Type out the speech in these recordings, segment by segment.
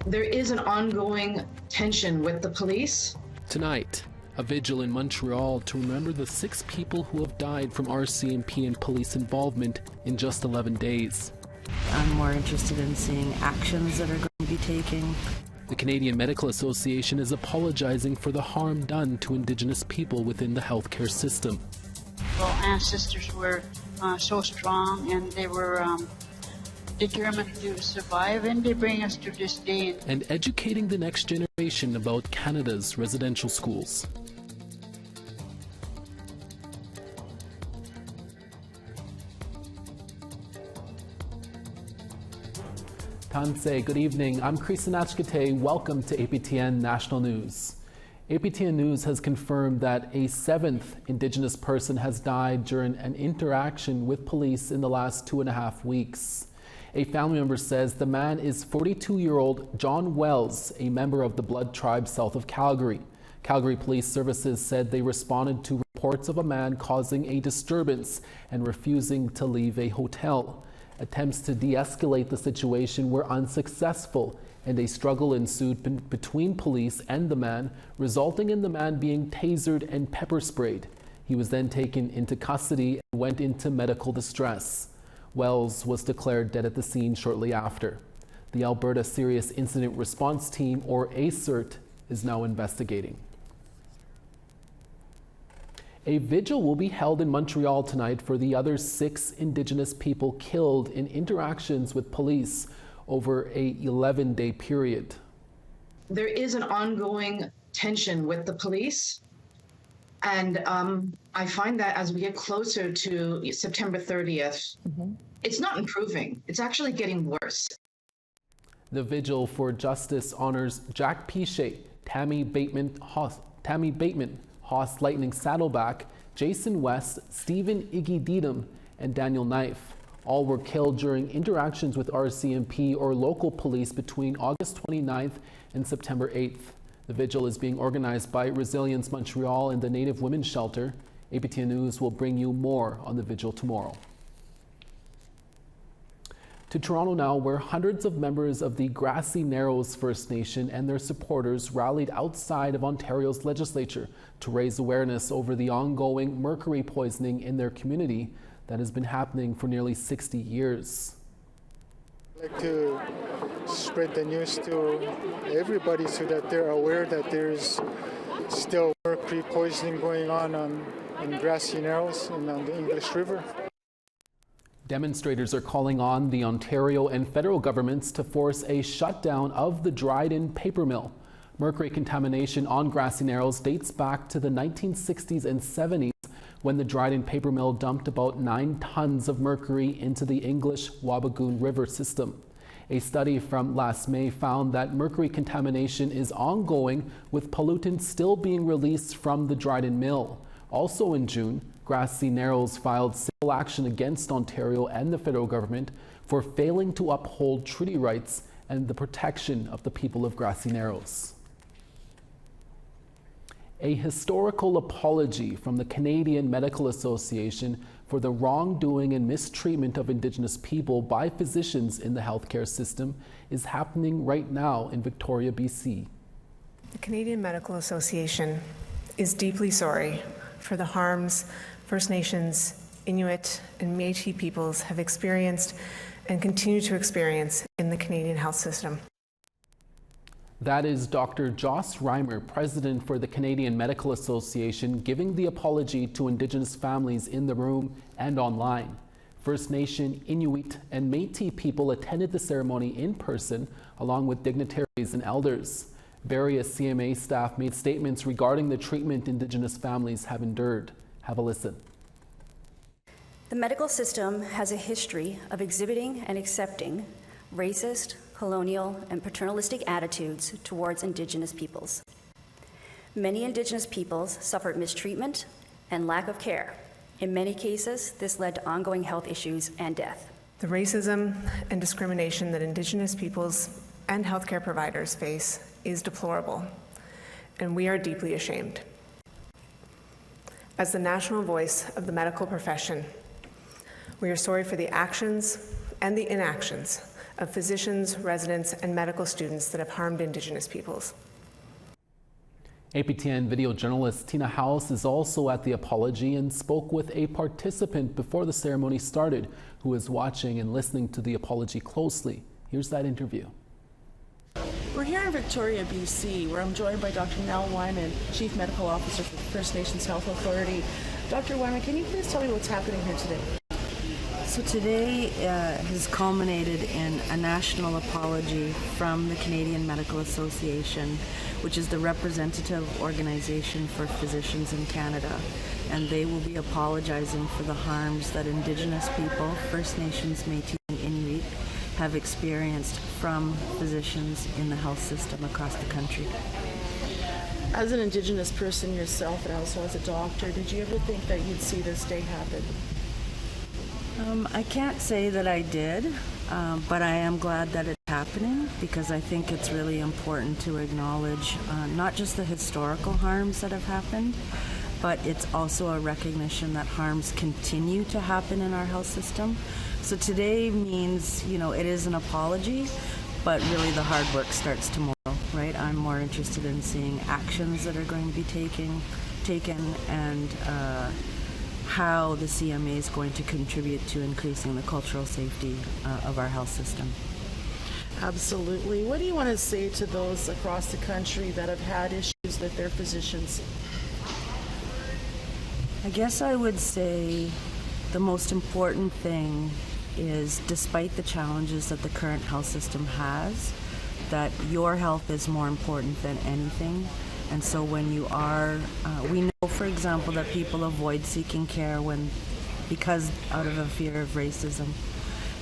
There is an ongoing tension with the police. Tonight, a vigil in Montreal to remember the 6 people who have died from RCMP and police involvement in just 11 days. I'm more interested in seeing actions that are going to be taken. The Canadian Medical Association is apologizing for the harm done to Indigenous people within the healthcare system. Well, ancestors were so strong, and they were determined to survive, and they bring us to this day. And educating the next generation about Canada's residential schools. Tanse, good evening. I'm Krisanachkate. Welcome to APTN National News. APTN News has confirmed that a 7th Indigenous person has died during an interaction with police in the last 2.5 weeks. A family member says the man is 42-year-old John Wells, a member of the Blood tribe south of Calgary. Calgary Police Services said they responded to reports of a man causing a disturbance and refusing to leave a hotel. Attempts to de-escalate the situation were unsuccessful, and a struggle ensued between police and the man, resulting in the man being tasered and pepper sprayed. He was then taken into custody and went into medical distress. Wells was declared dead at the scene shortly after. The Alberta Serious Incident Response Team, or ACERT, is now investigating. A vigil will be held in Montreal tonight for the other 6 Indigenous people killed in interactions with police over a 11-day period. There is an ongoing tension with the police. And I find that as we get closer to September 30th, it's not improving. It's actually getting worse. The Vigil for Justice honors Jack Pichet, Tammy Bateman, Hoss Lightning Saddleback, Jason West, Stephen Iggy Deedham, and Daniel Knife. All were killed during interactions with RCMP or local police between August 29th and September 8th. The vigil is being organized by Resilience Montreal and the Native Women's Shelter. APTN News will bring you more on the vigil tomorrow. To Toronto now, where hundreds of members of the Grassy Narrows First Nation and their supporters rallied outside of Ontario's legislature to raise awareness over the ongoing mercury poisoning in their community that has been happening for nearly 60 years. I'd like to spread the news to everybody so that they're aware that there's still mercury poisoning going on in Grassy Narrows and on the English River. Demonstrators are calling on the Ontario and federal governments to force a shutdown of the Dryden paper mill. Mercury contamination on Grassy Narrows dates back to the 1960s and 70s when the Dryden paper mill dumped about 9 tons of mercury into the English Wabigoon River system. A study from last May found that mercury contamination is ongoing, with pollutants still being released from the Dryden mill. Also in June, Grassy Narrows filed civil action against Ontario and the federal government for failing to uphold treaty rights and the protection of the people of Grassy Narrows. A historical apology from the Canadian Medical Association for the wrongdoing and mistreatment of Indigenous people by physicians in the healthcare system is happening right now in Victoria, BC. The Canadian Medical Association is deeply sorry for the harms First Nations, Inuit, and Métis peoples have experienced and continue to experience in the Canadian health system. That is Dr. Joss Reimer, President for the Canadian Medical Association, giving the apology to Indigenous families in the room and online. First Nation, Inuit, and Métis people attended the ceremony in person, along with dignitaries and elders. Various CMA staff made statements regarding the treatment Indigenous families have endured. Have a listen. The medical system has a history of exhibiting and accepting racist, colonial, and paternalistic attitudes towards Indigenous peoples. Many Indigenous peoples suffered mistreatment and lack of care. In many cases, this led to ongoing health issues and death. The racism and discrimination that Indigenous peoples and healthcare providers face is deplorable, and we are deeply ashamed. As the national voice of the medical profession, we are sorry for the actions and the inactions of physicians, residents, and medical students that have harmed Indigenous peoples. APTN video journalist Tina House is also at the apology and spoke with a participant before the ceremony started who is watching and listening to the apology closely. Here's that interview. We're here in Victoria, BC, where I'm joined by Dr. Nell Wyman, Chief Medical Officer for the First Nations Health Authority. Dr. Wyman, can you please tell me what's happening here today? So today has culminated in a national apology from the Canadian Medical Association, which is the representative organization for physicians in Canada. And they will be apologizing for the harms that Indigenous people, First Nations, Métis, and Inuit have experienced from physicians in the health system across the country. As an Indigenous person yourself and also as a doctor, did you ever think that you'd see this day happen? I can't say that I did, but I am glad that it's happening because I think it's really important to acknowledge not just the historical harms that have happened, but it's also a recognition that harms continue to happen in our health system. So today means, it is an apology, but really the hard work starts tomorrow, right? I'm more interested in seeing actions that are going to be taken and how the CMA is going to contribute to increasing the cultural safety of our health system. Absolutely. What do you want to say to those across the country that have had issues with their physicians? I guess I would say the most important thing is, despite the challenges that the current health system has, that your health is more important than anything. And so when you are, we know, for example, that people avoid seeking care because out of a fear of racism.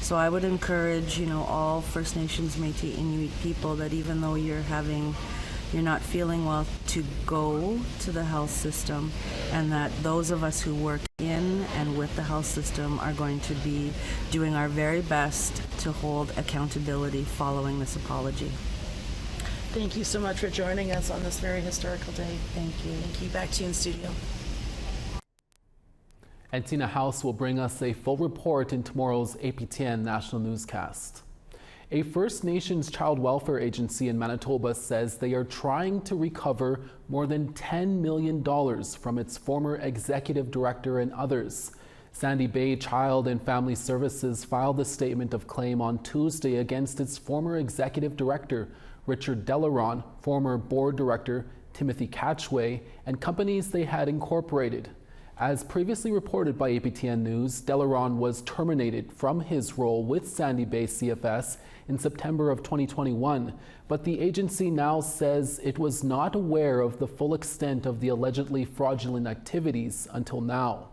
So I would encourage, all First Nations, Métis, Inuit people that even though you're not feeling well, to go to the health system, and that those of us who work in and with the health system are going to be doing our very best to hold accountability following this apology. Thank you so much for joining us on this very historical day. Thank you. Thank you. Back to you in studio. And Tina House will bring us a full report in tomorrow's APTN National Newscast. A First Nations child welfare agency in Manitoba says they are trying to recover more than $10 million from its former executive director and others. Sandy Bay Child and Family Services filed a statement of claim on Tuesday against its former executive director, Richard Delaron, former board director Timothy Catchway, and companies they had incorporated. As previously reported by APTN News, Delaron was terminated from his role with Sandy Bay CFS in September of 2021, but the agency now says it was not aware of the full extent of the allegedly fraudulent activities until now.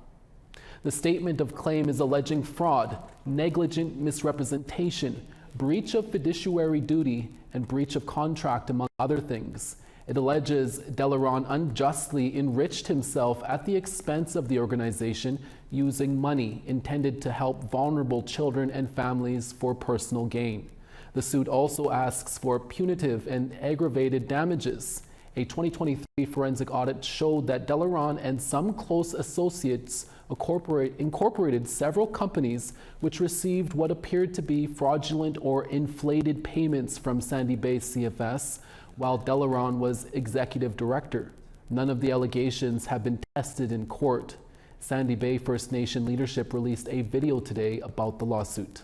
The statement of claim is alleging fraud, negligent misrepresentation, breach of fiduciary duty, and breach of contract, among other things. It alleges Delaron unjustly enriched himself at the expense of the organization using money intended to help vulnerable children and families for personal gain. The suit also asks for punitive and aggravated damages. A 2023 forensic audit showed that Delaron and some close associates incorporated several companies which received what appeared to be fraudulent or inflated payments from Sandy Bay CFS while Delaron was executive director. None of the allegations have been tested in court. Sandy Bay First Nation leadership released a video today about the lawsuit.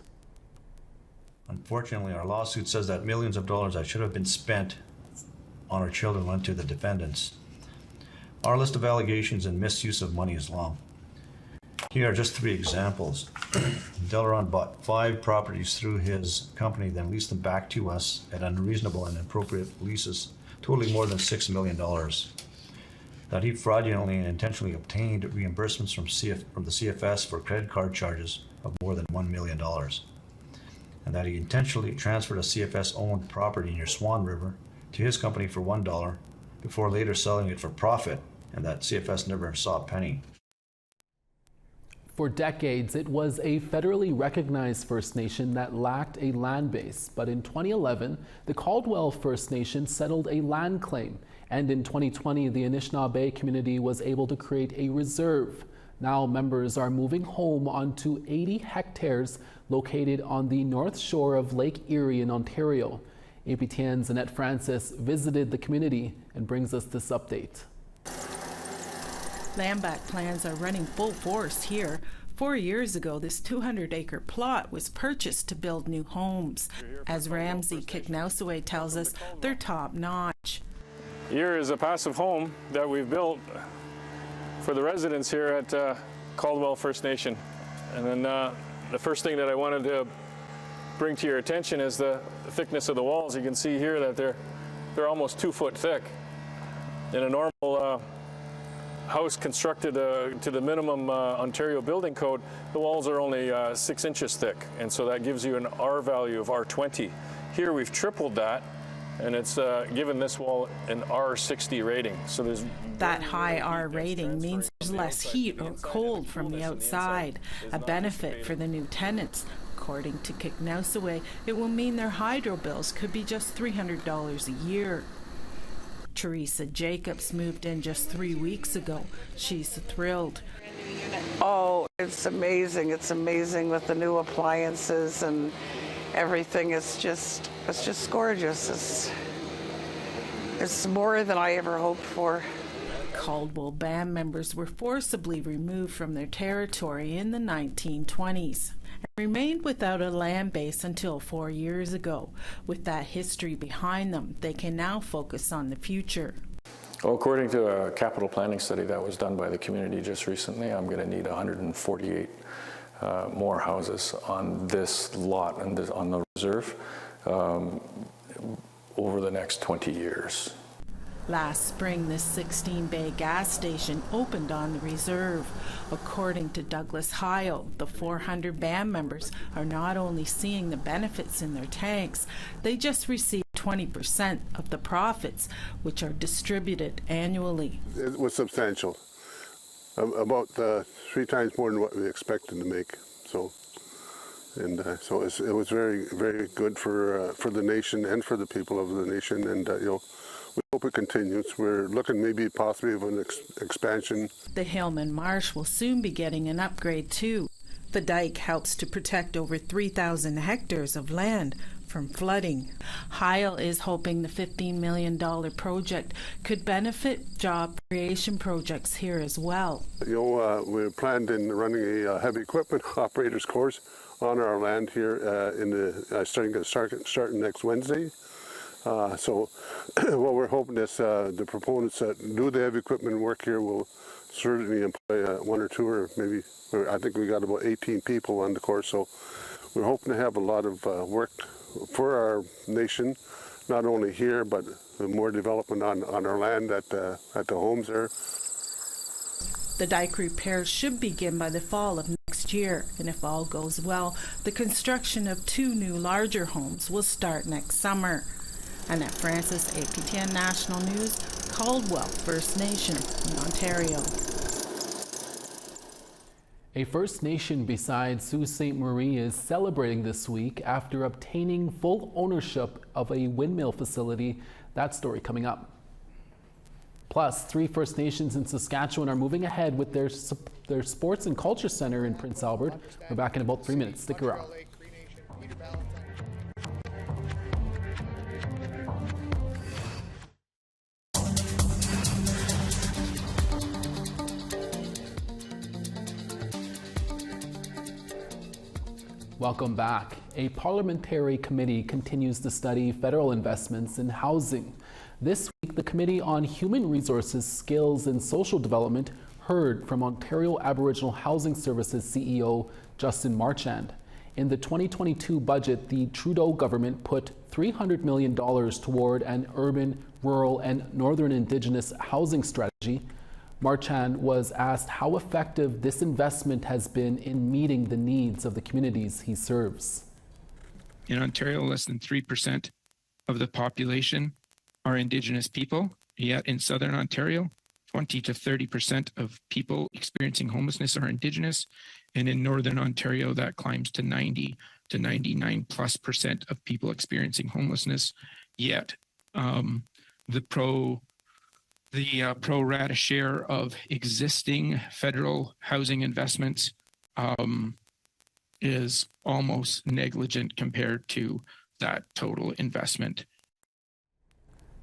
Unfortunately, our lawsuit says that millions of dollars that should have been spent on our children went to the defendants. Our list of allegations and misuse of money is long. Here are just 3 examples. Delaron bought 5 properties through his company, then leased them back to us at unreasonable and inappropriate leases, totaling more than $6 million. That he fraudulently and intentionally obtained reimbursements from the CFS for credit card charges of more than $1 million. And that he intentionally transferred a CFS-owned property near Swan River to his company for $1 before later selling it for profit, and that CFS never saw a penny. For decades, it was a federally recognized First Nation that lacked a land base, but in 2011, the Caldwell First Nation settled a land claim, and in 2020, the Anishinaabe community was able to create a reserve. Now members are moving home onto 80 hectares located on the north shore of Lake Erie in Ontario. APTN's Annette Francis visited the community and brings us this update. Landback plans are running full force here. 4 years ago, this 200-acre plot was purchased to build new homes. As Ramsey Kiknausaway tells us, they're top-notch. Here is a passive home that we've built for the residents here at Caldwell First Nation. And then the first thing that I wanted to bring to your attention is the thickness of the walls. You can see here that they're almost 2 foot thick. In a normal house constructed to the minimum Ontario building code, the walls are only 6 inches thick, and so that gives you an R value of R20. Here we've tripled that, and it's given this wall an R60 rating. So there's that high R rating means there's less heat or cold from the outside, a benefit for the new tenants. According to Kiknausaway, it will mean their hydro bills could be just $300 a year. Teresa Jacobs moved in just 3 weeks ago. She's thrilled. Oh, it's amazing. It's amazing with the new appliances and everything. It's just gorgeous. It's more than I ever hoped for. Caldwell band members were forcibly removed from their territory in the 1920s and remained without a land base until 4 years ago. With that history behind them, they can now focus on the future. Well, according to a capital planning study that was done by the community just recently, I'm going to need 148 more houses on this lot and on the reserve over the next 20 years. Last spring, this 16-bay gas station opened on the reserve. According to Douglas Heil, the 400 band members are not only seeing the benefits in their tanks, they just receive 20% of the profits, which are distributed annually. It was substantial, about 3 times more than what we expected to make. So it was very, very good for the nation and for the people of the nation, and we hope it continues. We're looking maybe possibly of an expansion. The Hillman Marsh will soon be getting an upgrade too. The dike helps to protect over 3,000 hectares of land from flooding. Heil is hoping the $15 million project could benefit job creation projects here as well. We planned in running a heavy equipment operators course on our land here starting next Wednesday. So what we're hoping is the proponents that do the heavy equipment work here will certainly employ 1 or 2 or maybe, I think we got about 18 people on the course. So we're hoping to have a lot of work for our nation, not only here, but more development on our land at the homes there. The dike repairs should begin by the fall of next year, and if all goes well, the construction of 2 new larger homes will start next summer. Annette Francis, APTN National News, Caldwell First Nation in Ontario. A First Nation beside Sault Ste. Marie is celebrating this week after obtaining full ownership of a windmill facility. That story coming up. Plus, 3 First Nations in Saskatchewan are moving ahead with their sports and culture center in Prince Albert. We're back in about 3 minutes. Stick around. Welcome back. A parliamentary committee continues to study federal investments in housing. This week, the Committee on Human Resources, Skills and Social Development heard from Ontario Aboriginal Housing Services CEO Justin Marchand. In the 2022 budget, the Trudeau government put $300 million toward an urban, rural and northern Indigenous housing strategy. Marchand was asked how effective this investment has been in meeting the needs of the communities he serves. In Ontario, less than 3% of the population are Indigenous people, yet in Southern Ontario, 20 to 30% of people experiencing homelessness are Indigenous, and in Northern Ontario, that climbs to 90 to 99+% of people experiencing homelessness, yet the pro rata share of existing federal housing investments is almost negligent compared to that total investment.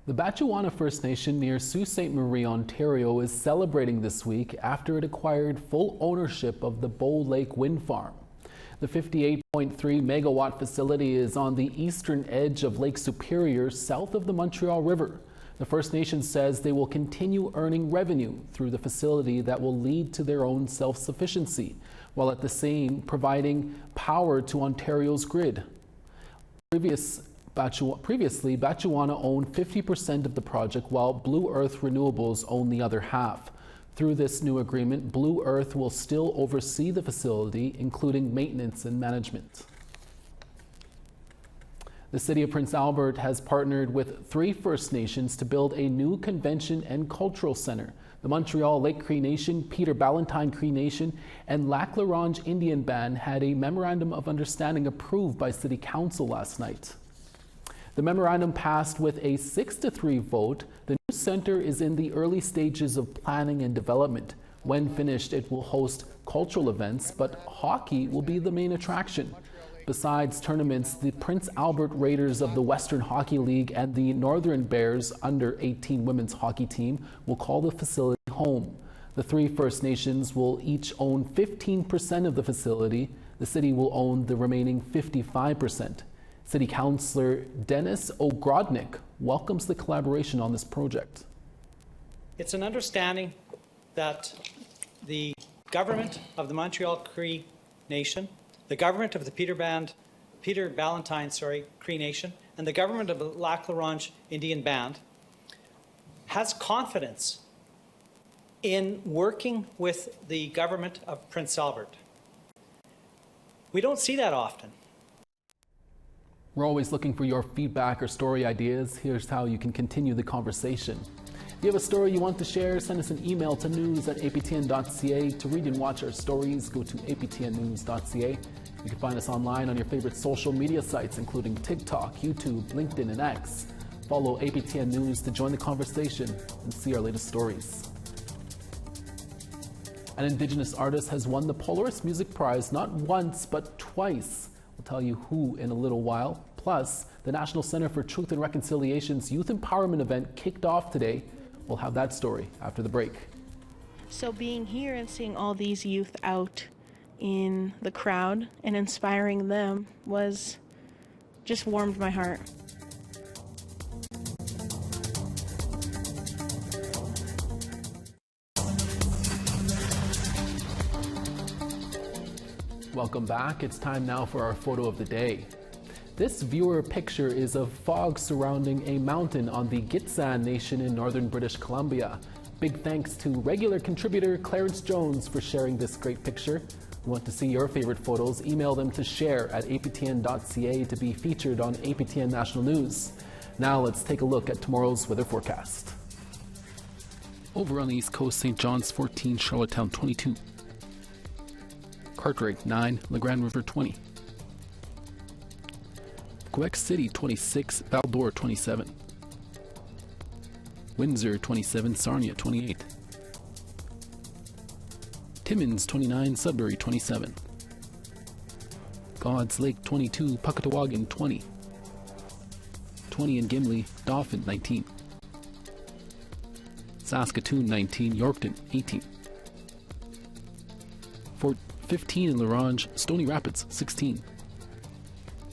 The Bachana First Nation near Sault Ste. Marie, Ontario is celebrating this week after it acquired full ownership of the Bow Lake Wind Farm. The 58.3 megawatt facility is on the eastern edge of Lake Superior, south of the Montreal River. The First Nation says they will continue earning revenue through the facility that will lead to their own self-sufficiency, while at the same providing power to Ontario's grid. Previously, Bachana owned 50% of the project, while Blue Earth Renewables owned the other half. Through this new agreement, Blue Earth will still oversee the facility, including maintenance and management. The City of Prince Albert has partnered with 3 First Nations to build a new convention and cultural center. The Montreal Lake Cree Nation, Peter Ballantine Cree Nation, and Lac La Ronge Indian Band had a memorandum of understanding approved by City Council last night. The memorandum passed with a 6-3 vote. The new center is in the early stages of planning and development. When finished, it will host cultural events, but hockey will be the main attraction. Besides tournaments, the Prince Albert Raiders of the Western Hockey League and the Northern Bears under-18 women's hockey team will call the facility home. The 3 First Nations will each own 15% of the facility. The city will own the remaining 55%. City Councillor Dennis Ogrodnik welcomes the collaboration on this project. It's an understanding that the government of the Montreal Cree Nation, the government of the Peter Ballantine Cree Nation, and the government of the Lac La Ronge Indian Band has confidence in working with the government of Prince Albert. We don't see that often. We're always looking for your feedback or story ideas. Here's how you can continue the conversation. If you have a story you want to share, send us an email to news@aptn.ca. To read and watch our stories, go to aptnnews.ca. You can find us online on your favorite social media sites, including TikTok, YouTube, LinkedIn, and X. Follow APTN News to join the conversation and see our latest stories. An Indigenous artist has won the Polaris Music Prize not once, but twice. We'll tell you who in a little while. Plus, the National Center for Truth and Reconciliation's Youth Empowerment event kicked off today. We'll have that story after the break. So being here and seeing all these youth out in the crowd and inspiring them just warmed my heart. Welcome back. It's time now for our photo of the day. This viewer picture is of fog surrounding a mountain on the Gitxsan Nation in northern British Columbia. Big thanks to regular contributor Clarence Jones for sharing this great picture. We want to see your favorite photos. Email them to share@aptn.ca to be featured on APTN National News. Now let's take a look at tomorrow's weather forecast. Over on the East Coast, St. John's 14, Charlottetown 22. Cartwright 9, La Grande River 20. Quebec City 26, Val-d'Or 27. Windsor 27, Sarnia 28. Timmins 29, Sudbury 27. God's Lake 22, Puckatawagan 20. 20 in Gimli, Dauphin 19. Saskatoon 19, Yorkton 18. 15 in La Ronge, Stony Rapids 16.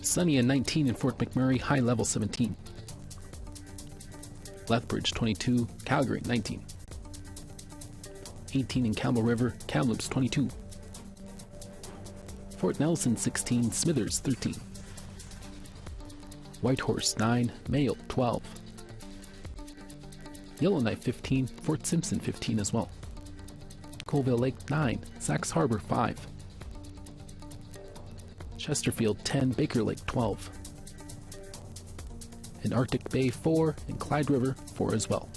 Sunny and 19 in Fort McMurray, high level 17. Lethbridge 22, Calgary 19. 18 in Campbell River, Kamloops 22. Fort Nelson 16, Smithers 13. Whitehorse 9, Mayo 12. Yellowknife 15, Fort Simpson 15 as well. Colville Lake 9, Sax Harbor 5. Chesterfield 10, Baker Lake 12. And Arctic Bay 4 and Clyde River 4 as well.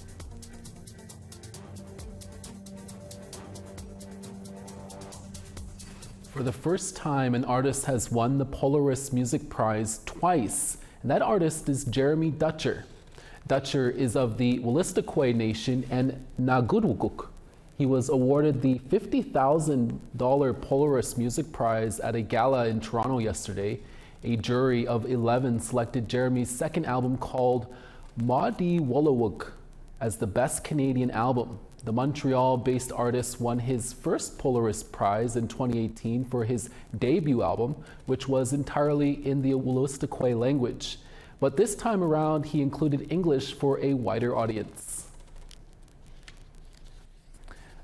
For the first time, an artist has won the Polaris Music Prize twice, and that artist is Jeremy Dutcher. Dutcher is of the Wolastoqey Nation and Nagutukuk. He was awarded the $50,000 Polaris Music Prize at a gala in Toronto yesterday. A jury of 11 selected Jeremy's second album called Maudie Wallawuk as the best Canadian album. The Montreal-based artist won his first Polaris Prize in 2018 for his debut album, which was entirely in the Wolastoqey language. But this time around, he included English for a wider audience.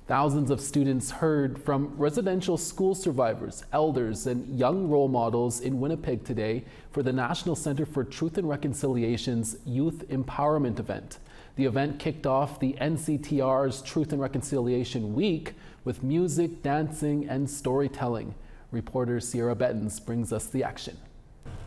Thousands of students heard from residential school survivors, elders, and young role models in Winnipeg today for the National Centre for Truth and Reconciliation's Youth Empowerment event. The event kicked off the NCTR's Truth and Reconciliation Week with music, dancing, and storytelling. Reporter Sierra Bettens brings us the action.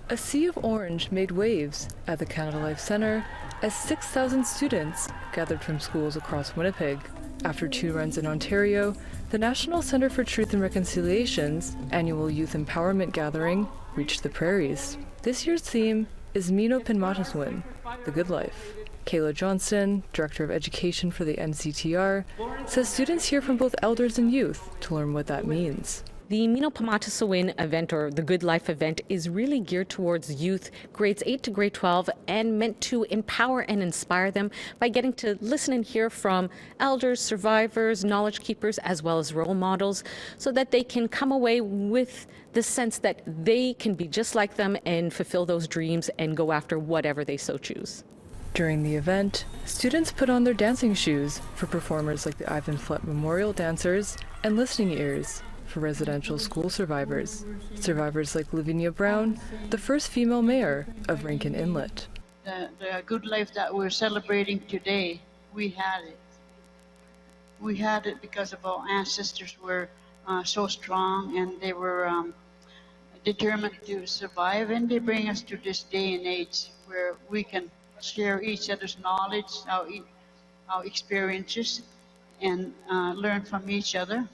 A sea of orange made waves at the Canada Life Centre as 6,000 students gathered from schools across Winnipeg. After 2 runs in Ontario, the National Centre for Truth and Reconciliation's annual Youth Empowerment Gathering reached the prairies. This year's theme is Mino Pinmataswin, the Good Life. Kayla Johnston, Director of Education for the NCTR, says students hear from both elders and youth to learn what that means. The Mino Pinmataswin event, or the Good Life event, is really geared towards youth, grades 8 to grade 12, and meant to empower and inspire them by getting to listen and hear from elders, survivors, knowledge keepers, as well as role models, so that they can come away with the sense that they can be just like them and fulfill those dreams and go after whatever they so choose. During the event, students put on their dancing shoes for performers like the Ivan Flett Memorial Dancers and listening ears for residential school survivors. Survivors like Lavinia Brown, the first female mayor of Rankin Inlet. The good life that we're celebrating today, we had it. We had it because of our ancestors were so strong, and they were determined to survive, and they bring us to this day and age where we can share each other's knowledge, our experiences, and learn from each other.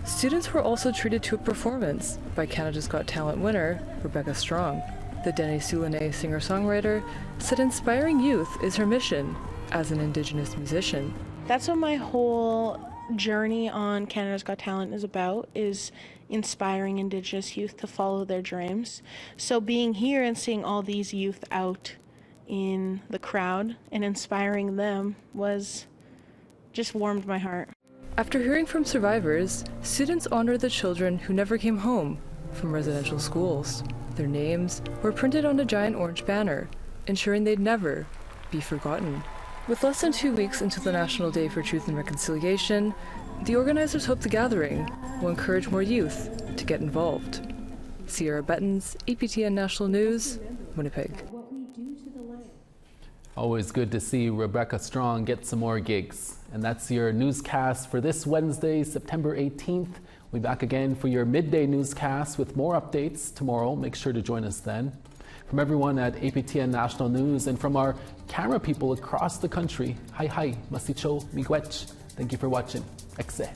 Students were also treated to a performance by Canada's Got Talent winner, Rebecca Strong. The Dene Soulane singer-songwriter said inspiring youth is her mission as an Indigenous musician. That's what my whole journey on Canada's Got Talent is about, is inspiring Indigenous youth to follow their dreams. So being here and seeing all these youth out in the crowd and inspiring them just warmed my heart. After hearing from survivors, students honored the children who never came home from residential schools. Their names were printed on a giant orange banner, ensuring they'd never be forgotten. With less than 2 weeks until the National Day for Truth and Reconciliation, the organizers hope the gathering will encourage more youth to get involved. Sierra Bettens, APTN National News, Winnipeg. Always good to see Rebecca Strong get some more gigs. And that's your newscast for this Wednesday, September 18th. We'll be back again for your midday newscast with more updates tomorrow. Make sure to join us then. From everyone at APTN National News and from our camera people across the country, hi, masicho, miigwech. Thank you for watching. Ekse.